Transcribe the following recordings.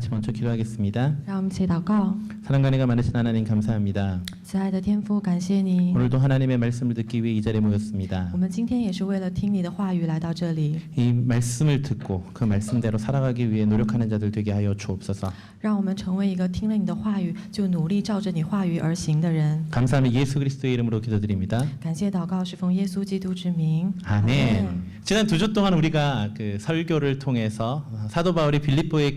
같이 먼저 기도하겠습니다. 让我们一起祷告。 사랑과 은혜가 많으신 하나님 감사합니다. 慈爱的天父，感谢你。 오늘도 하나님의 말씀을 듣기 위해 이 자리에 모였습니다. 我们今天也是为了听你的话语来到这里， 이 말씀을 듣고 그 말씀대로 살아가기 위해 노력하는 자들 되게 하여 주옵소서. 让我们成为一个听了你的话语就努力照着你话语而行的人。 감사하며 예수 그리스도의 이름으로 기도드립니다. 感谢祷告是奉耶稣基督之名。 아멘. 지난 2주 동안 우리가 그 설교를 통해서 사도 바울이 빌립보에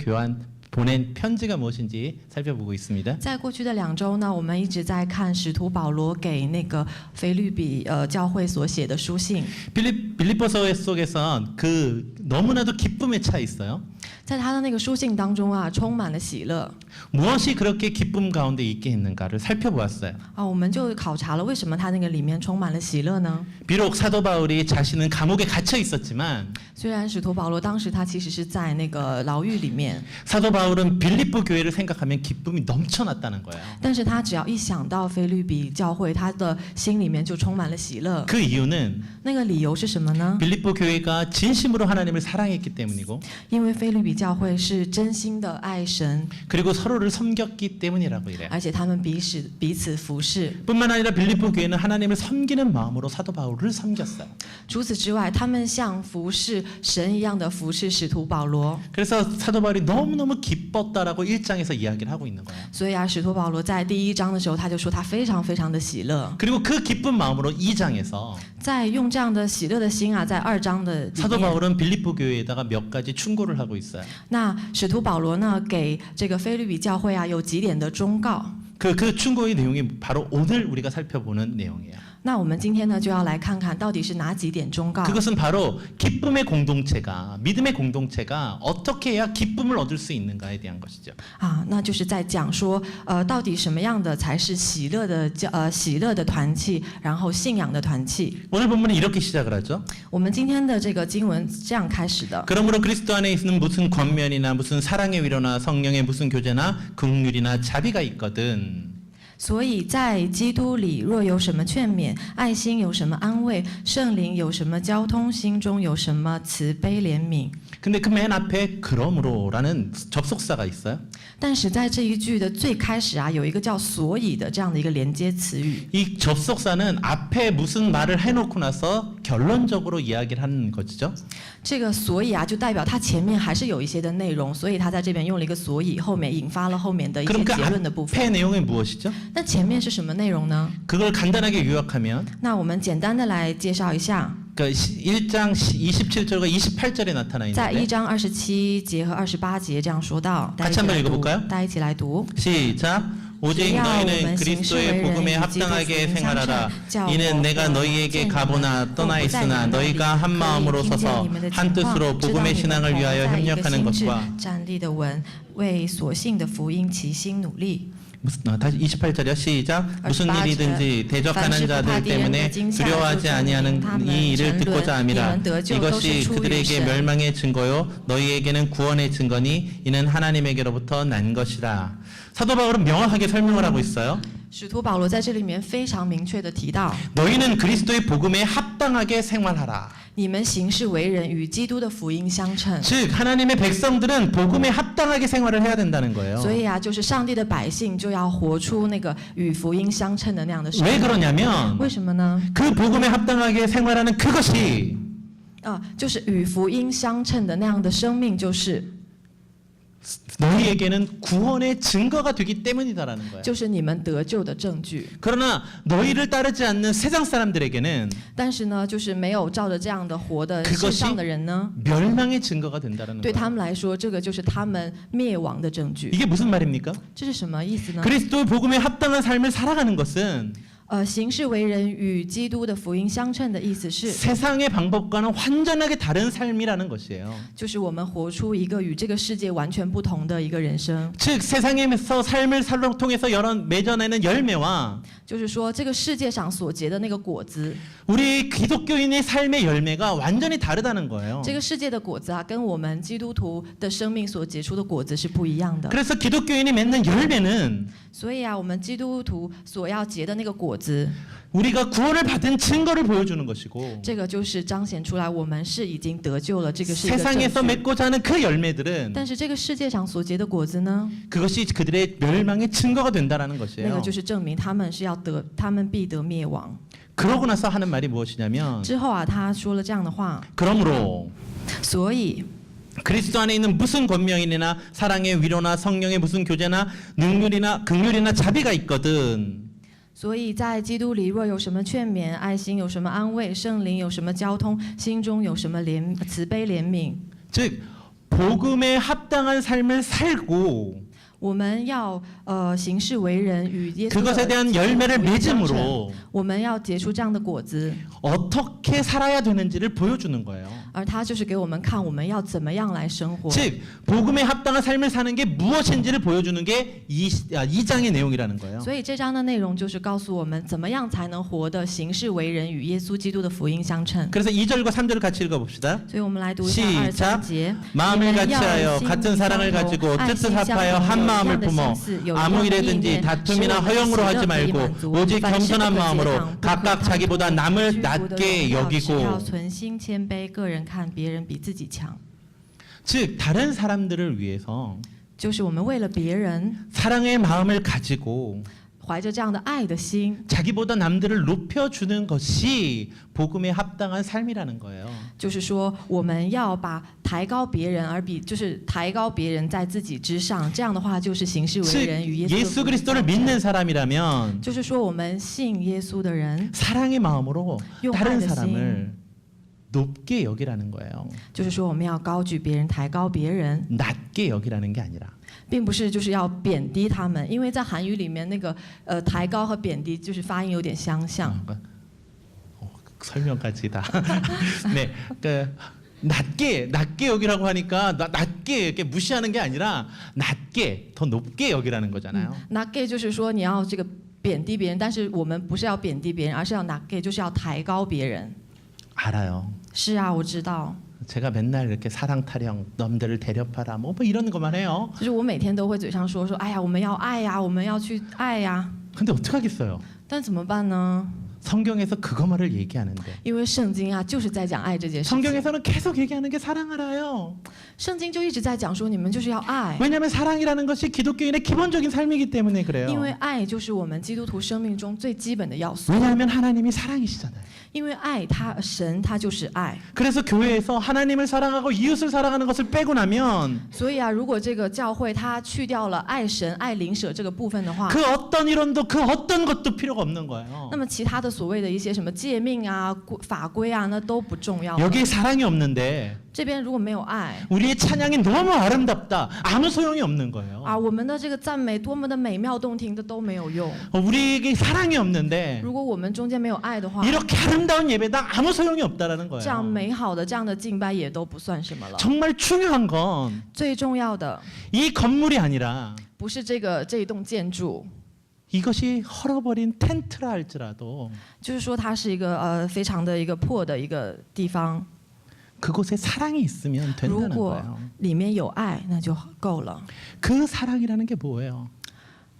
보낸 편지가 무엇인지 살펴보고 있습니다. 在过去的2周呢，我们一直在看使徒保罗给那个腓立比教会所写的书信。 빌립보서 속에서 그 너무나도 기쁨에 차 있어요. 在他的那个书信当中啊，充满了喜乐。 무엇이 그렇게 기쁨 가운데 있게 있는가를 살펴보았어요. 我们就考察了为什么他那个里面充满了喜乐呢？ 비록 사도 바울이 자신은 감옥에 갇혀 있었지만 虽然使徒保罗当时他其实是在那个牢狱里面， 사도 바울은 빌립보 교회를 생각하면 기쁨이 넘쳐났다는 거예요. 但是他只要一想到腓立比教会，他的心里面就充满了喜乐。 그 이유는 那个理由是什么呢？ 빌립보 교회가 진심으로 하나님을 사랑했기 때문이고 因为腓立比教会是真心的爱神， 그리고 서로를 섬겼기 때문이라고 이래요. 而且他们彼此服侍。 뿐만 아니라 빌립보 교회는 하나님을 섬기는 마음으로 사도 바울을 섬겼어요. 除此之外，他们像服侍神一样的服侍使徒保罗。 그래서 사도 바울이 너무너무 기뻤다라고 1장에서 이야기를 하고 있는 거예요. 所以啊，使徒保罗在第1章的时候，他就说他非常非常的喜乐。 그리고 그 기쁜 마음으로 2장에서 在用这样的喜乐的心啊，在2章的里 사도 面， 바울은 빌립보 교회에다가 몇 가지 충고를 하고 있어요. 那使徒保罗呢，给这个腓立比教会啊有几点的忠告。 그 충고의 내용이 바로 오늘 우리가 살펴보는 내용이에요. 那我们今天呢，就要来看看到底是哪几点忠告。 그것은 바로 기쁨의 공동체가 믿음의 공동체가 어떻게 해야 기쁨을 얻을 수 있는가에 대한 것이죠. 那就是在讲说，到底什么样的才是喜乐的团契，然后信仰的团契。 오늘 본문은 이렇게 시작을 하죠. 我们今天的这个经文这样开始的。 그러므로 그리스도 안에 있는 무슨 권면이나 무슨 사랑의 위로나 성령의 무슨 교제나 긍휼이나 자비가 있거든. 所以在基督里，若有什么劝勉，爱心有什么安慰，圣灵有什么交通，心中有什么慈悲怜悯。 근데 그 맨 앞에 그러므로라는 접속사가 있어요. 但是在这一句的最开始啊，有一个叫所以的这样的一个连接词语。 이 접속사는 앞에 무슨 말을 해놓고 나서 결론적으로 이야기를 하는 것이죠. 这个所以啊，就代表它前面还是有一些的内容，所以他在这边用了一个所以，后面引发了后面的一些 그럼 그 结论的部 앞에 分。 내용이 무엇이죠? 那前面是什么内容呢？ 그걸 간단하게 요약하면 那我们简单的来介绍一下， 그 1장 27절과 28절에 나타나 在1 있는데 章27节和28节这样说到，大家一起 같이한번 来读 읽어볼까요 ，大家一起来读。 시작. 오직 너희는 그리스도의 복음에 합당하게 생활하라. 이는 내가 너희에게 가보나 떠나 있으나 너희가 한 마음으로 서서 한 뜻으로 복음의 신앙을 위하여 협력하는 것과 站立的稳，为所信的福音齐心努力。 다시 28절이요. 시작. 무슨 일이든지 대적하는 자들 때문에 두려워하지 아니하는 이 일을 듣고자 함이라. 이것이 그들에게 멸망의 증거요 너희에게는 구원의 증거니 이는 하나님에게로부터 난 것이라. 사도 바울은 명확하게 설명을 하고 있어요. 使徒保罗在这里面非常明确的提到， 너희는 그리스도의 복음에 합당하게 생활하라. 你们行事为人与基督的福音相称。 즉 하나님의 백성들은 복음에 합당하게 생활을 해야 된다는 거예요. 所以啊，就是上帝的百姓就要活出那个与福音相称的那样的生 왜 活。 그러냐면 为什么呢？ 그 복음에 합당하게 생활하는 그것이 就是与福音相称的那样的生命，就是 너희에게는 구원의 증거가 되기 때문이다라는 거예요. 就是你们得救的证据。 그러나 너희를 따르지 않는 세상 사람들에게는 但是呢，就是没有照着这样的活的 그것이 世上的人呢， 멸망의 증거가 된다라는 对 거예요. 他们来说，这个就是他们灭亡的证据。 이게 무슨 말입니까? 这是什么意思呢？ 그리스도 복음에 합당한 삶을 살아가는 것은 行事为人与基督的福音相称的意思是， 세상의 방법과는 완전하게 다른 삶이라는 것이에요. 就是我们活出一个与这个世界完全不同的一个人生。 즉 세상에서 삶을 통해서 맺어내는 열매와 就是说，这个世界上所结的那个果子， 우리 기독교인의 삶의 열매가 완전히 다르다는 거예요. 这个世界的果子啊，跟我们基督徒的生命所结出的果子是不一样的。 그래서 기독교인이 맺는 열매는 所以啊，我们基督徒所要结的那个果子， 우리가 구원을 받은 증거를 보여주는 것이고 这个就是彰显出来我们是已经得救了，这个是一个证 세상에서 据。 맺고자 하는 그 열매들은 但是这个世界上所结的果子呢， 그것이 그들의 멸망의 증거가 된다라는 那个 것이에요. 就是证明他们是要得，他们必得灭亡。 그러고 나서 하는 말이 무엇이냐면 之后啊，他说了这样的话， 그러므로 所以 그리스도 안에 있는 무슨 권명이나 사랑의 위로나 성령의 무슨 교제나 능률이나 긍휼이나 자비가 있거든 所以在基督里，若有什么劝勉、爱心有什么安慰，圣灵有什么交通，心中有什么慈悲怜悯， 즉 복음에 합당한 삶을 살고 我们要行事为人，与耶稣 그것에 대한 열매를 的福音相称 맺음으로 我们要结出这样的果子， 어떻게 살아야 되는지를 보여주는 거예요. 而他就是给我们看我们要怎么样来生活。 즉 복음에 합당한 삶을 사는 게 무엇인지를 보여주는 게 2장의 내용이라는 거예요. 所以这章的内容就是告诉我们怎么样才能活得行事为人，与耶稣基督的福音相称。 그래서 2절과 3절을 같이 읽어봅시다. 所以我们来读一下2、3节。 마음을 같이하여 같은 사랑을 가지고 뜻을 합하여 한 마음을 품어 아무 일에든지 다툼이나 허영으로 하지 말고 오직 겸손한 마음으로 각각 자기보다 남을 낮게 要 여기고 存心谦卑，个人看别人比自己强。 즉 다른 사람들을 위해서 就是我们为了别人， 사랑의 마음을 가지고 怀着这样的爱的心， 자기보다 남들을 높여주는 것이 복음에 합당한 삶이라는 거예요. 就是说我们要把抬高别人，而比就是抬高别人在自己之上，这样的话就是行事为人与耶 즉 稣 예수 的福音 그리스도를 相称 믿는 사람이라면 就是说我们信耶稣的人， 사랑의 마음으로 用爱 다른 的心， 사람을 높게 여기라는 거예요. 就是说我们要高举别人，抬高别人， 낮게 여기라는 게 아니라 并不是就是要贬低他们，因为在韩语里面那个抬高和贬低就是发音有点相像。 설명까지 다. 네, 그 낮게 여기라고 하니까 낮게 이렇게 무시하는 게 아니라 낮게 더 높게 여기라는 거잖아요. 那 gay 就是说你要这个贬低别人，但是我们不是要贬低别人，而是要拿 gay 就是要抬高别人。 알아요. 是啊，我知道。 제가 맨날 이렇게 사랑 타령, 남들을 대접하라, 뭐 이런 것만 해요. 就是我每天都会嘴上说，哎呀，我们要爱呀，我们要去爱呀。 근데 어떻게 하겠어요? 但怎么办呢？ 성경에서 그것만을 얘기하는데 因为圣经啊，就是在讲爱这件事情。 성경에서는 계속 얘기하는 게 사랑하라요. 圣经就一直在讲说，你们就是要爱。 왜냐하면 사랑이라는 것이 기독교인의 기본적인 삶이기 때문에 因 그래요. 为爱就是我们基督徒生命中最基本的要素。 왜냐하면 하나님이 사랑이시잖아요. 因为爱神他就是爱。 그래서 교회에서 하나님을 사랑하고 이웃을 사랑하는 것을 빼고 나면 所以啊，如果这个教会它去掉了爱神、爱邻舍这个部分的话， 그 어떤 이론도 그 어떤 것도 필요가 없는 거예요. 那么其他的所谓的一些什么诫命啊、法规啊，那都不重要了。 여기에 사랑이 없는데 这边如果没有爱 우리의 찬양이 너무 아름답다. 아무 소용이 없는 거예요. 啊，我们的这个赞美多么的美妙动听的都没有用。 우리에게 사랑이 없는데 如果我们中间没有爱的话， 이렇게 아름다운 예배당 아무 소용이 없다라는 这样 거예요. 美好的这样的敬拜也都不算什么了。 정말 중요한 건 最重要的 이 건물이 아니라 不是这一栋建筑， 이것이 헐어버린 텐트라 할지라도 就是说它是一个非常的一个破的一个地方， 그곳에 사랑이 있으면 如 된다는 果 거예요. 里面有爱，那就够了。 그 사랑이라는 게 뭐예요?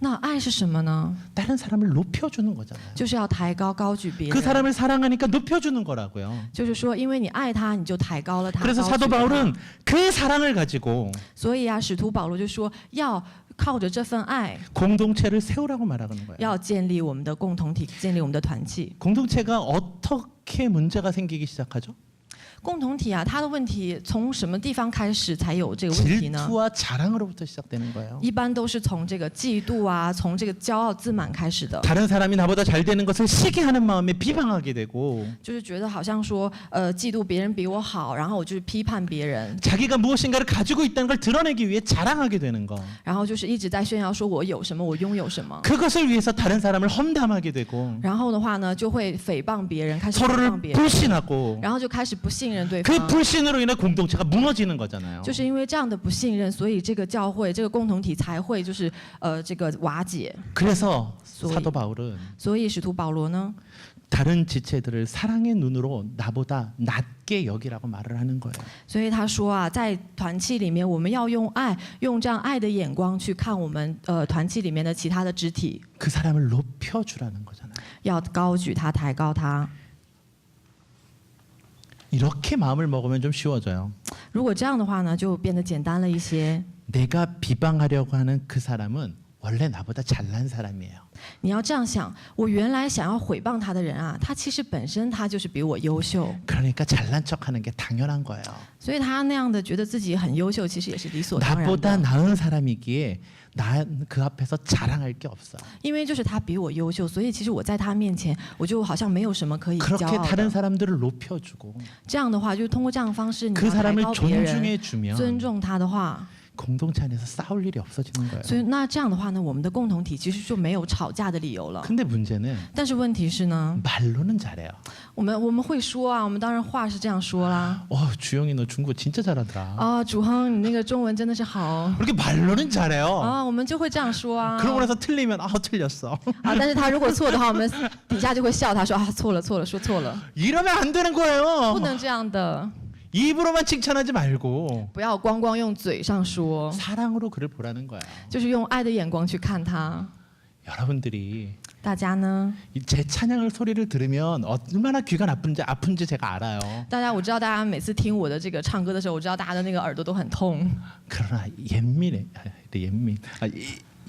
那爱是什么呢？ 다른 사람을 높여주는 거잖아요. 就是要抬高、高举别 그 人。 사람을 사랑하니까 높여주는 거라고요. 就是说，因为你爱他，你就抬高了他。 그래서 高举 사도 了他 바울은 그 사랑을 가지고 所以啊，使徒保罗就说要靠着这份爱， 공동체를 세우라고 말하는 거예요. 要建立我们的共同体，建立我们的团契。 공동체가 어떻게 문제가 생기기 시작하죠? 共同体啊，它的问题从什么地方开始才有这个问题呢？ 질투와 자랑으로부터 시작되는 거예요. 一般都是从这个嫉妒啊，从这个骄傲自满开始的。 다른 사람이 나보다 잘 되는 것을 시기하는 마음에 비방하게 되고 就是觉得好像说，嫉妒别人比我好，然后我就是批判别人， 자기가 무엇인가를 가지고 있다는 걸 드러내기 위해 자랑하게 되는 거. 然后就是一直在炫耀说我有什么，我拥有什么。 그것을 위해서 다른 사람을 험담하게 되고 然后的话呢，就会诽谤别人，开始诽谤 서로를 别人， 불신하고 然后就开始不信任对 그 方。 불신으로 인해 공동체가 무너지는 거잖아요. 就是因为这样的不信任，所以这个教会、这个共同体才会这个瓦解。 그래서 소위. 사도 바울은 所以使徒保罗呢， 다른 지체들을 사랑의 눈으로 나보다 낮게 여기라고 말을 하는 거예요. 所以他说啊，在团契里面，我们要用爱，用这样爱的眼光去看我们团契里面的其他的肢体， 그 사람을 높여주라는 거잖아요. 要高举他，抬高他。 이렇게 마음을 먹으면 좀 쉬워져요. 如果这样的话呢，就变得简单了一些。 내가 비방하려고 하는 그 사람은 원래 나보다 잘난 사람이에요. 你要这样想，我原来想要毁谤他的人啊，他其实本身他就是比我优秀， 그러니까 잘난 척하는 게 당연한 거예요. 所以他那样的觉得自己很优秀，其实也是理所当然 나보다 的。 나은 사람이기에 나 그 앞에서 자랑할 게 없어. 因为就是他比我优秀，所以其实我在他面前，我就好像没有什么可以骄 그렇게 傲 다른 的。 사람들을 높여주고 这样的话，就通过这样的方式，你 그 要抬 사람을 高别人， 존중해주면 尊重他的话， 공동체 안에서 싸울 일이 없어지는 거예요. 所以那这样的话呢，我们的共同体其实就没有吵架的理由了。 근데 문제는 但是问题是呢， 말로는 잘해요. 我们会说啊，我们当然话是这样说啦。 주영이 너 중국어 진짜 잘하더라. 啊，主亨，你那个中文真的是好 그렇게 말로는 잘해요. 啊，我们就会这样说啊。 그러고 나서 틀리면 틀렸어. 啊，但是他如果错的话，我们底下就会笑他说啊，错了错了，说错了， 이러면 안 되는 거예요. 不能这样的， 입으로만 칭찬하지 말고 不要光光用嘴上说， 사랑으로 그를 보라는 거야. 就是用爱的眼光去看他。 여러분들이 大家呢？ 제 찬양을 소리를 들으면 얼마나 귀가 아픈지 제가 알아요. 大家我知道，大家每次听我的这个唱歌的时候，我知道大家的那个耳朵都很痛。 그러나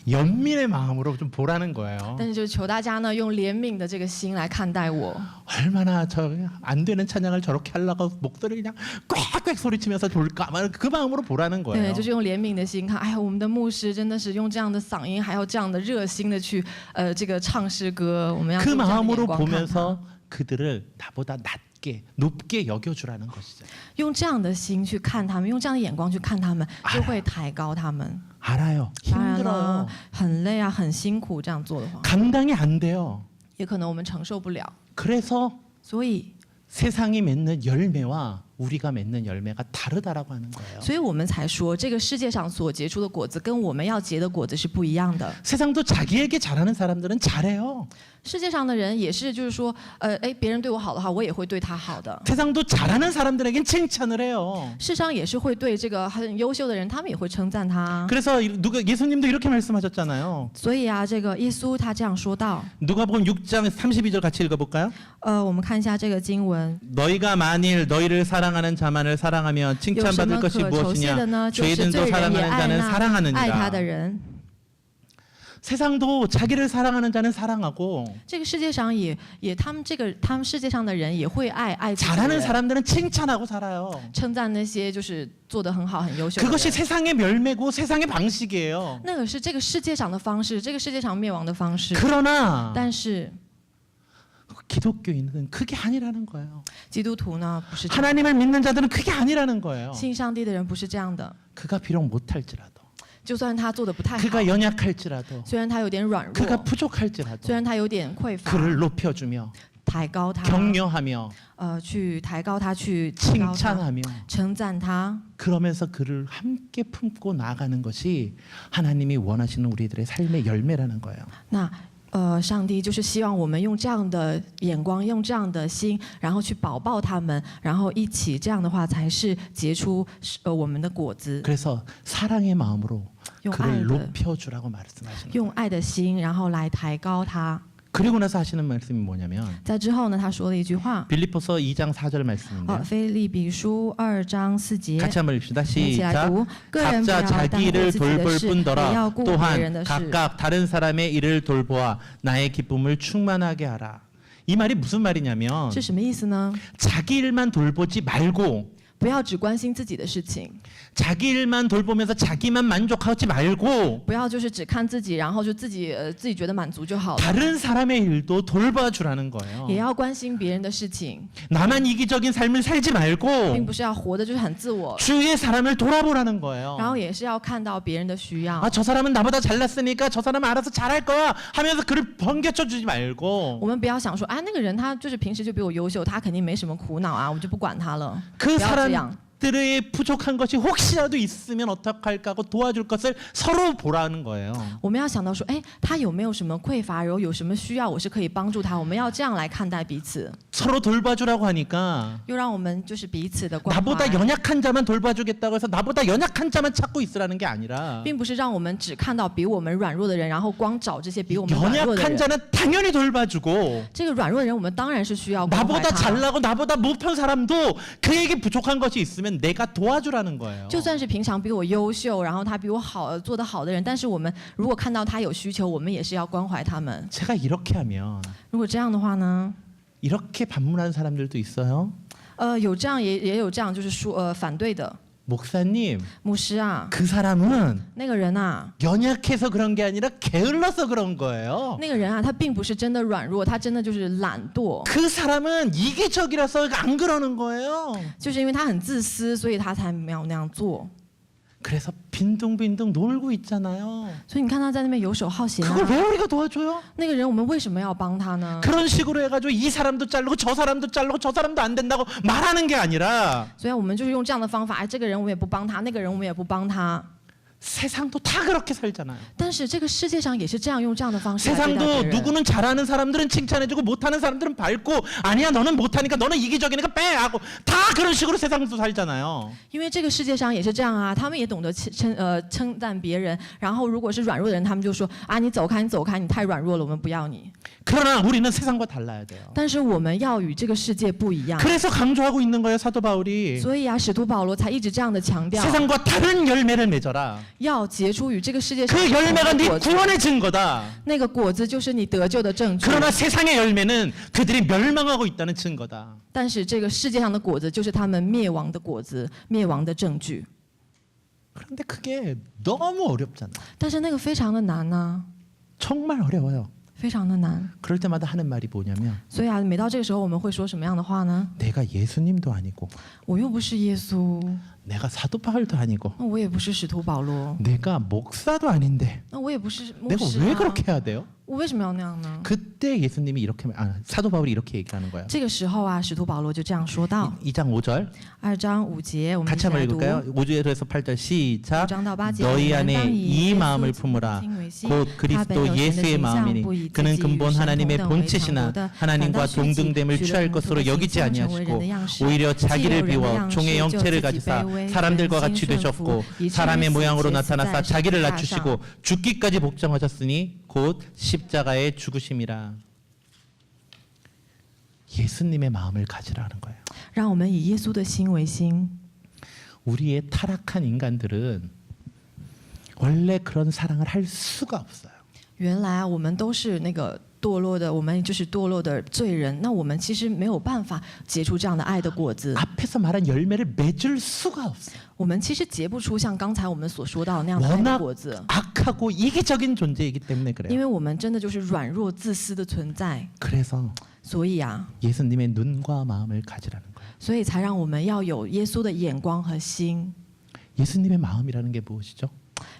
연민의 마음으로 좀 보라는 거예요. 但是就求大家呢，用怜悯的这个心来看待我。 얼마나 저 안 되는 찬양을 저렇게 하려고 목소리 그냥 꽥꽥 소리치면서 볼까? 그 마음으로 보라는 对， 거예요. 就是用怜悯的心看。哎呀，我们的牧师真的是用这样的嗓音，还要这样的热心的去这个唱诗歌。我们要 그 用这样的眼 마음으로 光看他， 보면서 그들을 나보다 높게 여겨주라는 것이죠. 用这样的心去看他们，用这样的眼光去看他们，就会抬高他们。 알아요. 当然 힘들어요. 了，很累啊，很辛苦，这样做的话， 감당이 안 돼요. 也可能我们承受不了。 그래서 所以， 세상이 맺는 열매와 우리가 맺는 열매가 다르다라고 하는 거예요. 所以我们才说，这个世界上所结出的果子跟我们要结的果子是不一样的。 세상도 자기에게 잘하는 사람들은 잘해요. 世界上的人也是，就是说，别人对我好的话，我也会对他好的。 세상도 잘하는 사람들에겐 칭찬을 해요. 世上也是会对这个很优秀的人，他们也会称赞他。 그래서 예수님도 이렇게 말씀하셨잖아요. 所以啊，这个耶稣他这样说道。 누가복음 6장 32절 같이 읽어볼까요? 我们看一下这个经文。 너희가 만일 너희를 사랑하는 자만을 사랑하면 有什么 칭찬받을 可 것이 酬谢的 무엇이냐? 呢？就是 죄인도 罪人也 사랑하는 爱 자는 那爱他的 사랑하느니라. 人。 세상도 자기를 사랑하는 자는 사랑하고 这个世界上他们世界上的人也会爱自己的 잘하는 人， 사람들은 칭찬하고 살아요. 称赞那些就是做得很好、很优秀的 그것이 人。 세상의 멸매고 세상의 방식이에요. 那个是这个世界上的方式，这个世界上灭亡的方式。 그러나 但是 기독교인은 그게 아니라는 거예요. 基督徒呢不是这样， 하나님을 믿는 자들은 그게 아니라는 거예요. 信上帝的人不是这样的。 그가 비록 못할지라도 就算他做的不太好， 그가 연약할지라도 虽然他有点软 그가 弱， 부족할지라도 虽然他有点匮乏， 그를 높여주며 抬高他， 격려하며 去抬高他，去提高他， 칭찬하며 称赞他。 그러면서 그를 함께 품고 나아가는 것이 하나님이 원하시는 우리들의 삶의 열매라는 거예요. 那上帝就是希望我们用这样的眼光，用这样的心，然后去保抱他们，然后一起这样的话，才是结出我们的果子。 그래서 사랑의 마음으로 用爱 그를 的， 높여주라고 말씀하시는 거예요. 用爱的心，然后来抬高他。 그리고 나서 하시는 말씀이 뭐냐면 在之后呢，他说了一句话。 빌립보서 2장 4절 말씀인데요. 腓立比书2章4节， 같이 한번 읽읍시다. 一起来 시작. 读。个人不要 각자 单顾 자기를 自己的 돌볼 事，也 뿐더러 要顾别人 또한 的事。 각각 다른 사람의 일을 돌보아 나의 기쁨을 충만하게 하라. 이 말이 무슨 말이냐면 是什么意思呢？ 자기 일만 돌보지 말고 不要只关心自己的事情， 자기 일만 돌보면서 자기만 만족하지 말고 不要就是只看自己，然后就自己觉得满足就好了。 다른 사람의 일도 돌봐주라는 거예요. 也要关心别人的事情， 나만 이기적인 삶을 살지 并 말고 不是要活的就是很自我， 주위의 사람을 돌아보라는 거예요. 然后也是要看到别人的需要。 아, 저 사람은 나보다 잘났으니까 저 사람은 알아서 잘할 거야 하면서 그를 번겨쳐 주지 말고 我们不要想说，哎，那个人他就是平时就比我优秀，他肯定没什么苦恼啊，我就不管他了。 그 不要这样， 자기들의 부족한 것이 혹시라도 있으면 어떡할까 하고 도와줄 것을 서로 보라는 거예요. 我们要想到说，哎，他有没有什么匮乏，然后有什么需要，我是可以帮助他。我们要这样来看待彼此， 서로 돌봐주라고 하니까 又让我们就是彼此的关怀， 나보다 연약한 자만 돌봐주겠다고 해서 나보다 연약한 자만 찾고 있으라는 게 아니라 并不是让我们只看到比我们软弱的人，然后光找这些比我们软弱的 연약한 人。 자는 당연히 돌봐주고 这个软弱的人，我们当然是需要关怀 나보다 他。 잘나고 나보다 못한 사람도 그에게 부족한 것이 있으면 내가 도와주라는 거예요. 就算是平常比我优秀，然后他比我好做得好的人，但是我们如果看到他有需求，我们也是要关怀他们。 제가 이렇게 하면 如果这样的话呢？ 이렇게 반문하는 사람들도 있어요. 有这样也有这样就是说反对的 목사님, 牧师啊， 그 사람은 那个人啊， 연약해서 그런 게 아니라 게을러서 그런 거예요. 那个人啊，他并不是真的软弱，他真的就是懒惰， 그 사람은 이기적이라서 안 그러는 거예요. 就是因为他很自私，所以他才没有那样做。 그래서 빈둥빈둥 놀고 있잖아요. 所以你看他在那边游手好闲 그걸 啊， 왜 우리가 도와줘요? 那个人我们为什么要帮他呢？ 그런 식으로 해가지고 이 사람도 자르고 저 사람도 자르고 저 사람도 안 된다고 말하는 게 아니라 所以我们就是用这样的方法，哎，这个人我们也不帮他，那个人我们也不帮他。 세상도 다 그렇게 살잖아요. 但是这个世界上也是这样用这样的方式来对待 세상도 别人。 누구는 잘하는 사람들은 칭찬해주고 못하는 사람들은 밟고 아니야 너는 못하니까 너는 이기적이니까 빼 하고 다 그런 식으로 세상도 살잖아요. 因为这个世界上也是这样啊，他们也懂得称赞别人，然后如果是软弱的人，他们就说啊，你走开，你走开，你太软弱了，我们不要你。 그러나 우리는 세상과 달라야 돼요. 但是我们要与这个世界不一样， 그래서 강조하고 있는 거예요 사도 바울이. 所以啊，使徒保罗才一直这样的强调， 세상과 다른 열매를 맺어라. 要结出与这个世界上 그 不同 열매가 的 네 果子， 구원의 증거다. 那个果子就是你得救的证据。 그러나 세상의 열매는 그들이 멸망하고 있다는 증거다. 但是这个世界上的果子就是他们灭亡的果子，灭亡的证据。 그런데 그게 너무 어렵잖아. 但是那个非常的难呢、 정말 어려워요. 非常的难。 그럴 때마다 하는 말이 뭐냐면 所以啊，每到这个时候，我们会说什么样的话呢？ 내가 예수님도 아니고 我又不是耶稣， 내가 사도 바울도 아니고 那我也不是使徒保罗， 내가 목사도 아닌데 那我也不是牧 내가 师 왜 啊， 그렇게 해야 돼요? 我为什么要那样呢？ 그때 예수님이 이렇게 사도 바울이 이렇게 얘기하는 거예요. 这个时候啊，使徒保罗就这样说道。 2장 5절 2章5节，我们一 같이 起来 한번 读。 읽을까요? 5절에서 8절 5 시작. 章到8节， 너희 你们 안에 当以 이 耶稣 마음을 基督 품으라. 心为心 곧 他本 그리스도 有神的 예수의 形象， 마음이니 不以自 그는 己与 근본 神 하나님의 同等为 본체시나 强夺的， 하나님과 反倒虚己， 동등됨을 取了 취할 人的 것으로 形 여기지 象，成为人 아니하시고 的样式， 오히려 既有 자기를 人的 비워 样式， 종의 就 형체를 自己 가지사 卑微， 사람들과 人 같이 心顺服， 되셨고 以至于 사람의 死 모양으로 结死 나타나사 在 자기를 十字架上。 낮추시고 죽기까지 복종하셨으니 곧 십자가에 죽으심이라. 예수님의 마음을 가지라는 거예요. 让我们以耶稣的心为心。 우리의 타락한 인간들은 원래 그런 사랑을 할 수가 없어요. 原来我们都是那个堕落的，我们就是堕落的罪人。那我们其实没有办法结出这样的爱的果子， 앞에서 말한 열매를 맺을 수가 없어요. 我们其实结不出像刚才我们所说到的那样的爱的 워낙 果子， 악하고 이기적인 존재이기 때문에 因 그래요. 为我们真的就是软弱自私的存在。 그래서 所以啊， 예수님의 눈과 마음을 가지라는 거예요. 所以才让我们要有耶稣的眼光和心。 예수님의 마음이라는 게 무엇이죠?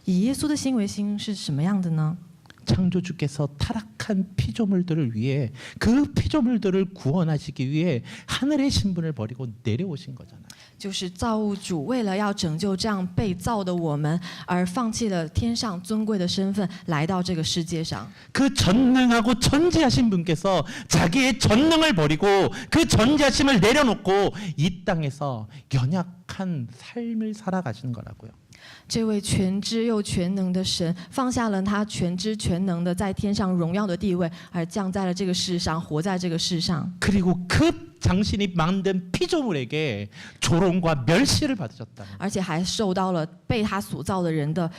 以耶稣的心为心是什么样的呢？ 창조주께서 타락한 피조물들을 위해 그 피조물들을 구원하시기 위해 하늘의 신분을 버리고 내려오신 거잖아요. 就是造物主为了要拯救这样被造的我们，而放弃了天上尊贵的身份，来到这个世界上。 그 전능하고 전지하신 분께서 자기의 전능을 버리고 그 전지하심을 내려놓고 이 땅에서 연약한 삶을 살아가시는 거라고요. 这位全知又全能的神放下了他全知全能的在天上荣耀的地位，而降在了这个世上，活在这个世上。 그리고 그 당신이 만든 피조물에게 조롱과 멸시를 받으셨다. 而且还受到了被他所造的人的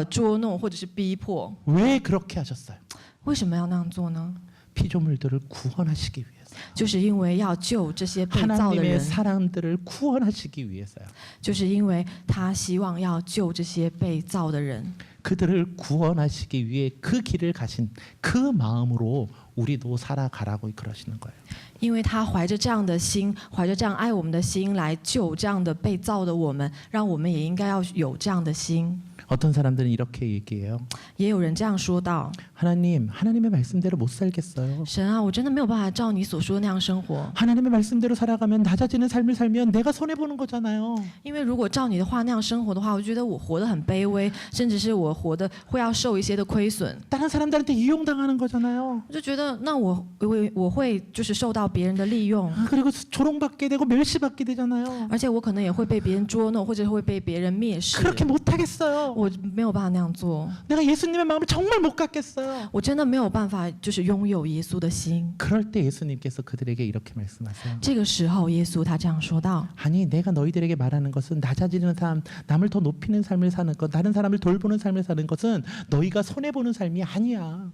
捉弄或者是逼迫。 왜 그렇게 하셨어요? 为什么要那样做呢？ 피조물들을 구원하시기 위해서. 就是因为要救这些被造的 하나님의 人， 사람들을 구원하시기 위해서요. 就是因为他希望要救这些被造的人。 그들을 구원하시기 위해 그 길을 가신 그 마음으로 우리도 살아가라고 그러시는 거예요. 因为他怀着这样的心，怀着这样爱我们的心来救这样的被造的我们，让我们也应该要有这样的心。 어떤 사람들은 이렇게 얘기해요. 也有人这样说道： 하나님의 말씀대로 못 살겠어요. 神啊，我真的没有办法照你所说的那样生活， 하나님의 말씀대로 살아가면 낮아지는 삶을 살면 내가 손해 보는 거잖아요. 因为如果照你的话那样生活的话，我觉得我活得很卑微，甚至是我活得会要受一些的亏损。 다른 사람들한테 이용당하는 거잖아요. 我就觉得，那我会就是受到别人的利用， 그리고 조롱받게 되고 멸시받게 되잖아요. 而且我可能也会被别人捉弄，或者会被别人蔑视。 그렇게 못하겠어요. 我没有办法那样做， 내가 예수님의 마음을 정말 못 갖겠어요. 我真的没有办法，就是拥有耶稣的心。 그럴 때 예수님께서 그들에게 이렇게 말씀하세요. 这个时候，耶稣他这样说道： 아니 내가 너희들에게 말하는 것은 낮아지는 삶, 남을 더 높이는 삶을 사는 것, 다른 사람을 돌보는 삶을 사는 것은 너희가 손해 보는 삶이 아니야.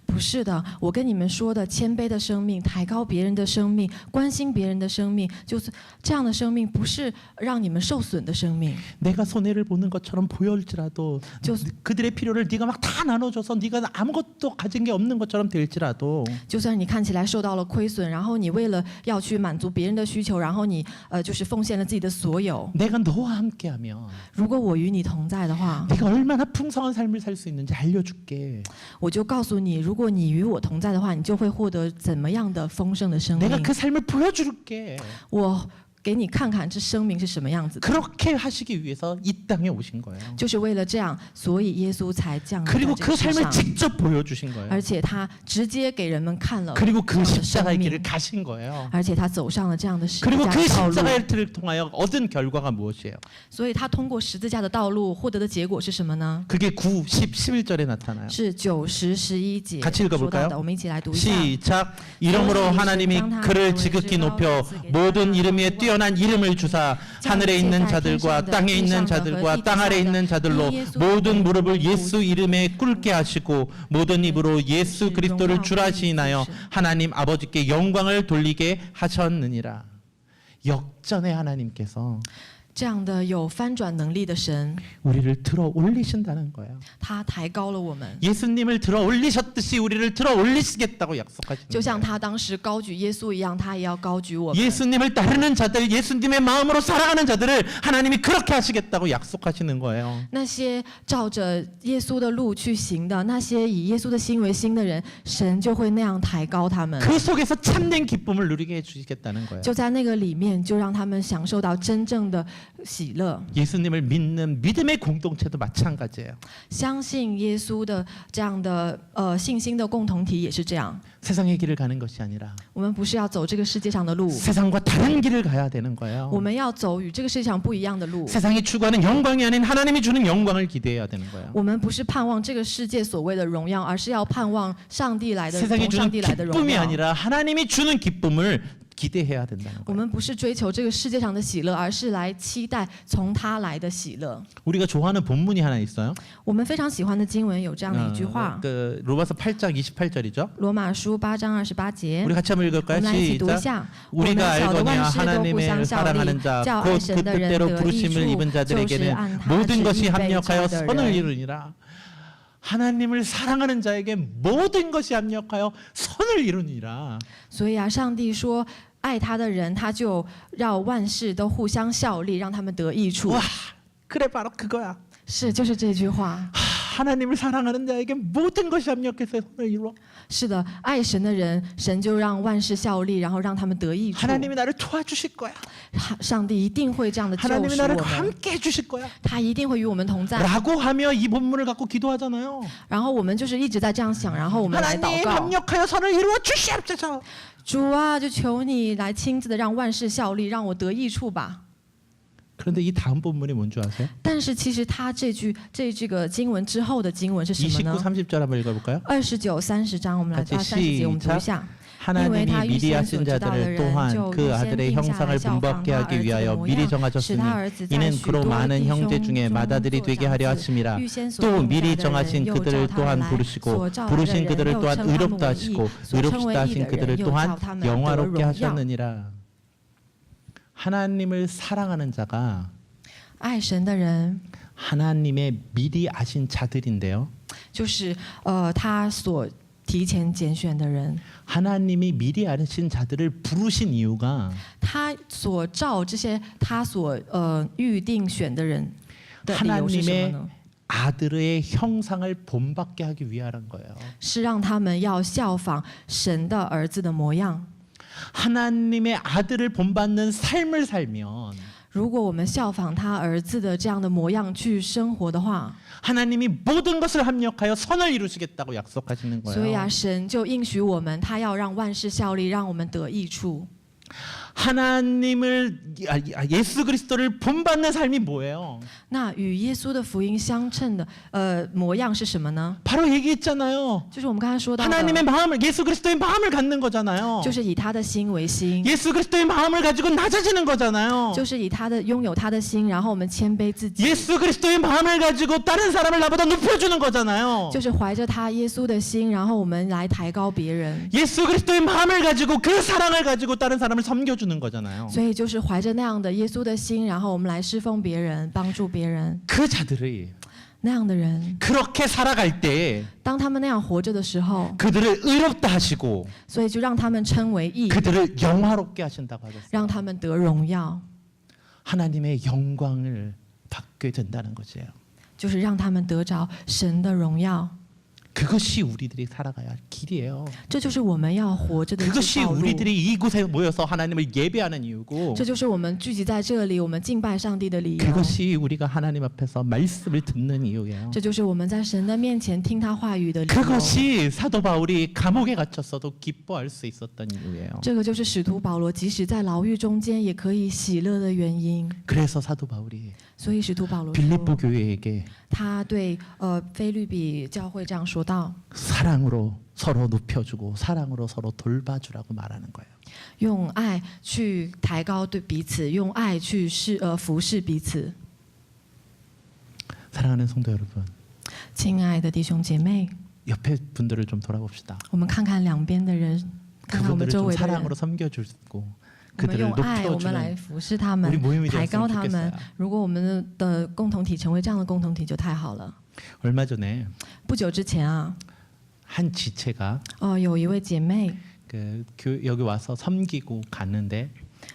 不是的，我跟你们说的谦卑的生命，抬高别人的生命，关心别人的生命，就是这样的生命，不是让你们受损的生命。 내가 손해를 보는 것처럼 보일지라도 그들의 필요를 네가 막 다 나눠줘서 네가 아무것도 가진 게 없는 것처럼 될지라도 就算你看起来受到了亏损，然后你为了要去满足别人的需求，然后你就是奉献了自己的所有。 내가 너와 함께하면 如果我与你同在的话， 네가 얼마나 풍성한 삶을 살 수 있는지 알려줄게. 我就告诉你，如果你与我同在的话，你就会获得怎么样的丰盛的生 내가 命。 그 삶을 보여줄게. 我给你看看这生命是什么样子的。 그렇게 하시기 위해서 이 땅에 오신 거예요. 就是为了这样，所以耶稣才降临在 그리고 这 그 个世 삶을 上， 직접 보여주신 거예요. 而且他直接给人们看了 그리고 这 그 样的生 십자가의 길을 命， 가신 거예요. 而且他走上了这样的十字 그리고 架 그 的道路， 십자가의 길을 통하여 얻은 결과가 무엇이에요? 所以他通过十字架的道路获得的结果是什么呢？ 그게 9, 10, 11절에 나타나요. 是9、10、11节 같이 읽어볼까요? 说到的。我们一起来读一下。 시작. 이러므로 하나님이 그를 지극히 높여 모든 이름 위에 뛰어난 이름을 주사 하늘에 있는 자들과 땅에 있는 자들과 땅 아래 있는 자들로 모든 무릎을 예수 이름에 꿇게 하시고 모든 입으로 예수 그리스도를 주라시나요 하나님 아버지께 영광을 돌리게 하셨느니라. 역전의 하나님께서 这样的有翻转能力的神， 우리를 들어 올리신다는 거예요. 他抬高了我们， 예수님을 들어 올리셨듯이 우리를 들어 올리시겠다고 약속하시는 就像 거예요. 他当时高举耶稣一样，他也要高举我们。 예수님을 따르는 자들, 예수님의 마음으로 살아가는 자들을 하나님이 그렇게 하시겠다고 약속하시는 거예요. 那些照着耶稣的路去行的，那些以耶稣的心为心的人，神就会那样抬高他们。 그 속에서 참된 기쁨을 누리게 해주시겠다는 거예요. 就在那个里面，就让他们享受到真正的喜乐。 예수님을 믿는 믿음의 공동체도 마찬가지예요. 相信耶稣的这样的信心的共同体也是这样。 세상의 길을 가는 것이 아니라 我们不是要走这个世界上的路， 세상과 다른 길을 가야 되는 거예요. 我们要走与这个世界上不一样的路。 세상이 추구하는 영광이 아닌 하나님이 주는 영광을 기대해야 되는 거예요. 我们不是盼望这个世界所谓的荣耀，而是要盼望上帝来的， 세상이 从上 주는 帝来的荣 기쁨이 耀。 아니라 하나님이 주는 기쁨을 기대해야 된다는 我 거예요. 们不是追求这个世界上的喜乐，而是来期待从他来的喜乐。 우리가 좋아하는 본문이 하나 있어요. 我们非常喜欢的经文有这样的一句话， 그 로마서 8장 28절이죠. 罗马书8章28节。 우리 같이 한번 我 읽을까요? 们来一起读一 시작. 下。我们 우리가 晓得 알거니와 万事都互 하나님을 相效 사랑하는 力， 자 叫 곧 爱 그 神的人 뜻대로 得益 부르심을 处， 입은 就是 자들에게는 按他 모든 旨 것이 意被 합력하여 召的 선을 人。 이루니라. 하나님을 사랑하는 자에게 모든 것이 합력하여 선을 이루니라. 所以啊，上帝说，爱他的人，他就让万事都互相效力，让他们得益处。 와, 그래 바로 그거야. 是，就是这句话。 하나님을 사랑하는 자에게 모든 것이 합력해서 선을 이루어. 是的，爱神的人，神就让万事效力，然后让他们得益处。 하나님이 나를 도와주실 거야. 上帝一定会这样的救赎 하나님이 我 나를 们， 함께 해주실 거야. 他一定会与我们同在。 라고 하며 이 본문을 갖고 기도하잖아요. 然后我们就是一直在这样想，然后我们来 하나님 祷告。 합력하여 선을 이루어 주시옵소서. 主啊，就求你来亲自的让万事效力，让我得益处吧。 그런데 이 다음 본문이 뭔지 아세요? 但是其实他这个经文之后的经文是什么 29, 呢？ 30절 한번 읽어볼까요? 29、30章，我们来到 같이 30节，我们读一下。 하나님이 미리 하신 자들을 또한 그 아들의 형상을 본받게 하기 위하여 미리 정하셨으니 이는 그로 많은 형제 중에 맏아들이 되게 하려 하심이라. 또 미리 정하신 그들을 또한 부르시고 부르신 그들을 또한 의롭다 하시고 의롭다 하신 그들을 또한 영화롭게 하셨느니라. 하나님을 사랑하는 자가 爱神的人， 하나님의 미리 아신 자들인데요. 就是他所提前拣选的人。 하나님이 미리 아신 자들을 부르신 이유가 他所召这些他所预定选的人的理由是什么 하나님의 呢？ 아들의 형상을 본받게 하기 위하란 거예요. 是让他们要效仿神的儿子的模样。 하나님의 아들을 본받는 삶을 살면 如果我们效仿他儿子的这样的模样去生活的话， 하나님이 모든 것을 합력하여 선을 이루시겠다고 약속하시는 所以 거예요. 神就应许我们，他要让万事效力，让我们得益处。 하나님을 예수 그리스도를 본받는 삶이 뭐예요? 那与耶稣的福音相称的模样是什么呢？ 바로 얘기했잖아요. 就是我们刚才说到的， 하나님의 마음을 예수 그리스도의 마음을 갖는 거잖아요. 就是以他的心为心， 예수 그리스도의 마음을 가지고 낮아지는 거잖아요. 就是以他的拥有他的心，然后我们谦卑自己， 예수 그리스도의 마음을 가지고 다른 사람을 나보다 높여주는 거잖아요. 就是怀着他耶稣的心，然后我们来抬高别人。 예수 그리스도의 마음을 가지고 그 사랑을 가지고 다른 사람을 섬겨주는 거잖아요. 所以就是怀着那样的耶稣的心，然后我们来侍奉别人，帮助别人。 그 자들이 那样的人， 그렇게 살아갈 때 当他们那样活着的时候， 그들을 의롭다 하시고 所以就让他们称为义， 그들을 영화롭게 하신다고 하셨어요. 让他们得荣耀， 하나님의 영광을 받게 된다는 거죠. 就是让他们得着神的荣耀。 그것이 우리들이 살아가야 할 길이에요. 这就是我们要活着的这 그것이 条路。 우리들이 이곳에 모여서 하나님을 예배하는 이유고 这就是我们聚集在这里，我们敬拜上帝的理由。 그것이 우리가 하나님 앞에서 말씀을 듣는 이유예요. 这就是我们在神的面前听他话语的理由。 그것이 사도 바울이 감옥에 갇혔어도 기뻐할 수 있었던 이유예요. 这个就是使徒保罗即使在牢狱中间也可以喜乐的原因。 그래서 사도 바울이 所以使徒保罗 빌립보 说， 교회에게 他对腓律比教会这样说道： 사랑으로 서로 높여주고 사랑으로 서로 돌봐주라고 말하는 거예요. 用爱去抬高对彼此，用爱去服侍彼此。 사랑하는 성도 여러분, 亲爱的弟兄姐妹， 옆에 분들을 좀 돌아봅시다. 我们看看两边的人，看看我们 그분들을 周 좀 围的人。 사랑으로 섬겨주고 我们 그들을 用爱，我们来 높여주는 服侍他们 우리 ， 모임이 抬高 되었으면 他们 좋겠어요. 。如果我们的共同体成为这样的共同体，就太好了。 얼마 전에 不久之前啊， 한 지체가 有一位姐妹， 여기 와서 섬기고 갔는데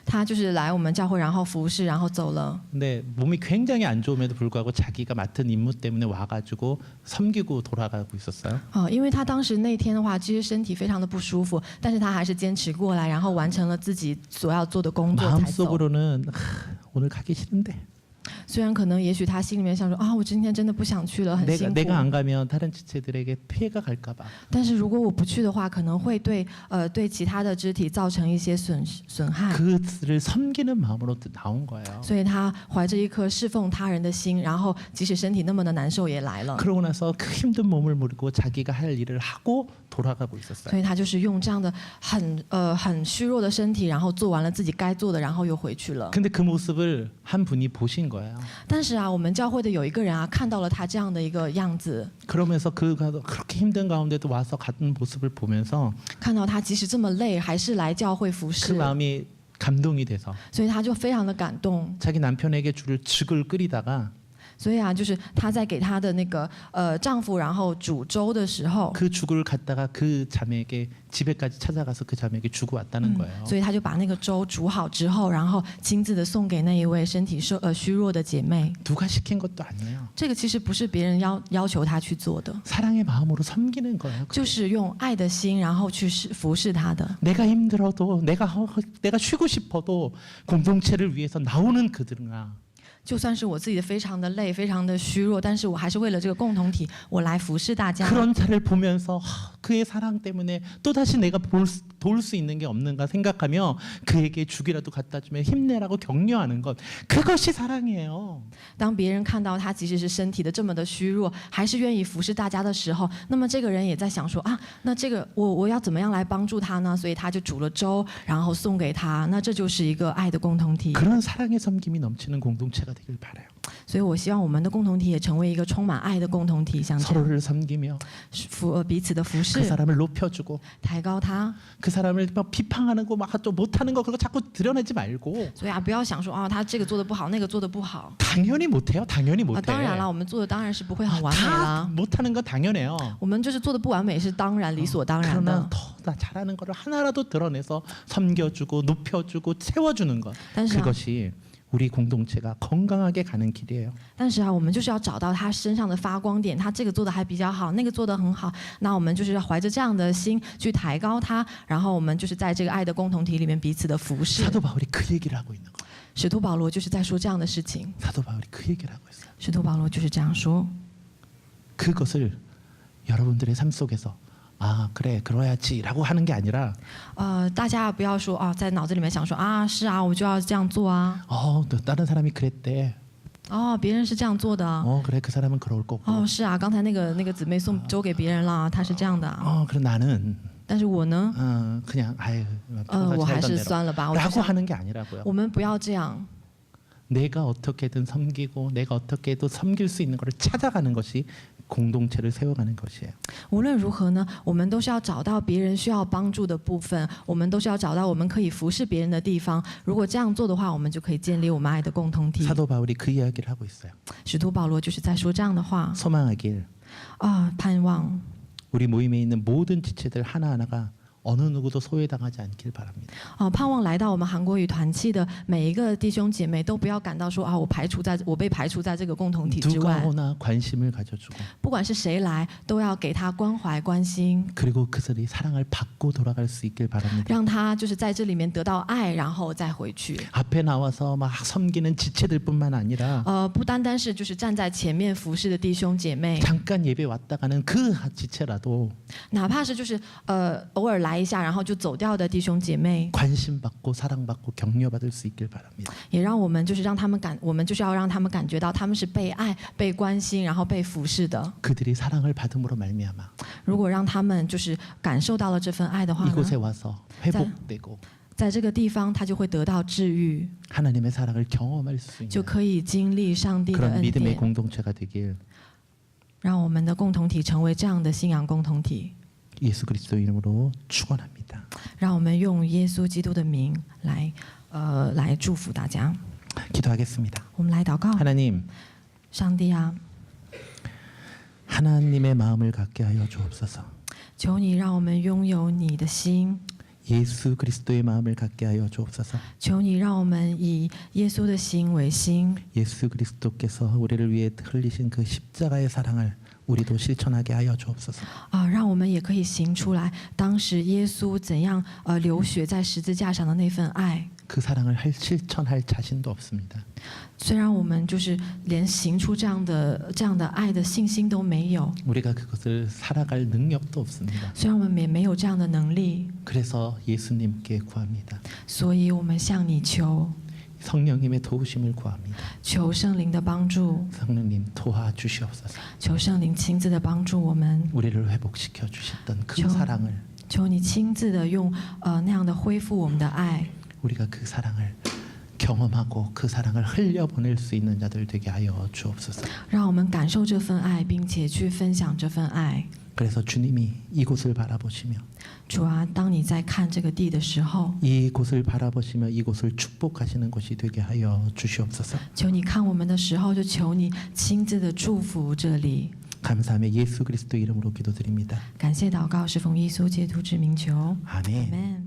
她就是来我们教会，然后服侍，然后走了。 근데 몸이 굉장히 안 좋음에도 불구하고 자기가 맡은 임무 때문에 와가지고 섬기고 돌아가고 있었어요. 因为她当时那天的话，其实身体非常的不舒服，但是她还是坚持过来，然后完成了自己所要做的工作才走。 마음속으로는 오늘 가기 싫은데 虽然可能也许她心里面想说啊，我今天真的不想去了，很辛苦。 내가 안 가면 다른 지체들에게 피해가 갈까봐. 但是如果我不去的话，可能会对其他的肢体造成一些损害。 그들을 섬기는 마음으로 나온 거예요. 所以她怀着一颗侍奉他人的心，然后即使身体那么的难受也来了。 그러고 나서 그 힘든 몸을 모르고 자기가 할 일을 하고 돌아가고 있었어요. 所以她就是用这样的很虚弱的身体，然后做完了自己该做的，然后又回去了。 근데 그 모습을 한 분이 보신 거예요. 但是啊，我们教会的有一个人啊，看到了她这样的一个样子， 그러면서 그가 그렇게 힘든 가운데도 와서 같은 모습을 보면서 看到她即使这么累，还是来教会服 그 侍， 마음이 감동이 돼서 所以她就非常的感动。 자기 남편에게 죽을 끓이다가 所以啊，就是她在给她的那个丈夫，然后煮粥的时候， 그 죽을 갖다가 그 자매에게 집에까지 찾아가서 그 자매에게 주고 왔다는 거예요. 所以她就把那个粥煮好之后，然后亲自的送给那一位身体虚弱的姐妹。 누가 시킨 것도 아니에요. 这个其实不是别人要求她去做的， 사랑의 마음으로 섬기는 거예요. 就是用爱的心，然后去服侍她的。 내가 힘들어도 내가 쉬고 싶어도 공동체를 위해서 나오는 그들아. 就算是我自己非常的累，非常的虚弱，但是我还是为了这个共同体，我来服侍大家。 그런 자를 보면서 그의 사랑 때문에 또다시 내가 도울 수 있는 게 없는가 생각하며 그에게 죽이라도 갖다 주며 힘내라고 격려하는 것, 그것이 사랑이에요. 当别人看到他即使是身体的这么的虚弱，还是愿意服侍大家的时候，那么这个人也在想说啊，那这个我要怎么样来帮助他呢？所以他就煮了粥，然后送给他。那这就是一个爱的共同体。 그런 사랑의 섬김이 넘치는 공동체가 되길 바라요. 所以我希望我们的共同体也成为一个充满爱的共同体，像这样 서로를 섬기며 彼此的服侍。事， 사람을 높여주고 抬高他。 그 사람을 막 비판하는 거 막 좀 못하는 거 그거 자꾸 드러내지 말고 所以啊，不要想说啊，他这个做的不好，那个做的不好。 당연히 못해요. 당연히 啊， 못해. 当然了，我们做的当然是不会很完美 다 啦。 못하는 건 당연해요. 我们就是做的不完美是当然理所当然 그러나 的。 더 잘하는 거를 하나라도 드러내서 섬겨주고 높여주고 세워주는 것 但是啊， 그것이 우리 공동체가 건강하게 가는 길이에요. 但是啊，我们就是要找到他身上的发光点，他这个做的还比较好，那个做的很好，那我们就是要怀着这样的心去抬高他，然后我们就是在这个爱的共同体里面彼此的服侍。 사도 바울이 그 얘기를 하고 있는 거예요. 使徒保罗就是在说这样的事情， 사도 바울이 그 얘기를 하고 있어요. 使徒保罗就是这样说。 그것을 여러분들의 삶 속에서 아 그래 그러야지라고 하는 게 아니라 大家不要说啊，在脑子里面想说啊，是啊，我就要这样做啊。 너 다른 사람이 그랬대. 哦，别人是这样做的。 그래 그 사람은 그럴 거고. 哦，是啊，刚才那个姊妹送粥给别人了，她是这样的。 그럼 나는 但是我呢， 그냥 아유 我还 살던 是 대로 算了吧。我就 라고 想 하는 게 아니라고요. 我们不要这样。 내가 어떻게든 섬기고 내가 어떻게든 섬길 수 있는 것을 찾아가는 것이 공동체를 세워가는 것이에요. 无论如何呢，我们都是要找到别人需要帮助的部分，我们都是要找到我们可以服侍别人的地方。如果这样做的话，我们就可以建立我们爱的共同体。 사도 바울이 그 이야기를 하고 있어요. 使徒保罗就是在说这样的话 소망하길 啊，盼望 우리 모임에 있는 모든 지체들 하나하나가 어느 누구도 소외당하지 않길 바랍니다. 盼望来到我们韩国语团契的每一个弟兄姐妹都不要感到说啊，我被排除在这个共同体之 누가 外。 오나 관심을 가져주고 不管是谁来，都要给他关怀关心， 그리고 그들이 사랑을 받고 돌아갈 수 있길 바랍니다. 让他就是在这里面得到爱，然后再回去。 앞에 나와서 막 섬기는 지체들뿐만 아니라 不单单是就是站在前面服侍的弟兄姐妹， 잠깐 예배 왔다 가는 그 지체라도 哪怕是就是偶尔来一下，然后就走掉的弟兄姐妹， 관심 받고 사랑 받고 격려받을 수 있길 바랍니다. 也让我们就是让他们我们就是要让他们感觉到他们是被爱、被关心，然后被服侍的。 그들이 사랑을 받음으로 말미암아 如果让他们就是感受到了这份爱的话呢， 이곳에 와서 회복되고 在这个地方他就会得到治愈， 하나님의 사랑을 경험할 수 就 있는 可以经历上帝的 그런 恩 믿음의 典， 공동체가 되길 让我们的共同体成为这样的信仰共同体。 예수 그리스도 이름으로 축원합니다. 让我们用耶稣基督的名来祝福大家。 기도하겠습니다. 我们来祷告， 하나님 上帝啊， 하나님의 마음을 갖게 하여 주옵소서. 求你让我们拥有你的心， 예수 그리스도의 마음을 갖게 하여 주옵소서. 求你让我们以耶稣的心为心。 예수 그리스도께서 우리를 위해 흘리신 그 십자가의 사랑을 우리도 실천하게 하여 주옵소서. 让我们也可以行出来，当时耶稣怎样流血在十字架上的那份爱。 그 사랑을 실천할 자신도 없습니다. 虽然我们就是连行出这样的爱的信心都没有， 우리가 그것을 살아갈 능력도 없습니다. 虽然我们也没有这样的能力， 그래서 예수님께 구합니다. 所以我们向你求， 성령님의 도우심을 구합니다. 求圣灵的帮助， 성령님 도와주시옵소서. 求圣灵亲自的帮助我们， 우리를 회복시켜 주셨던 그 저- 사랑을 求你亲自的用那样的恢复我们的爱， 우리가 그 사랑을 경험하고 그 사랑을 흘려보낼 수 있는 자들 되게 하여 주옵소서. 让我们感受这份爱，并且去分享这份爱。 그래서 주님이 이곳을 바라보시며 主啊，当你在看这个地的时候， 이곳을 바라보시며 이곳을 축복하시는 곳이 되게 하여 주시옵소서. 求你看我们的时候，就求你亲自的祝福这里。 감사하며 예수 그리스도 이름으로 기도드립니다. 感谢祷告是奉耶稣基督之名求， 아멘. 아멘。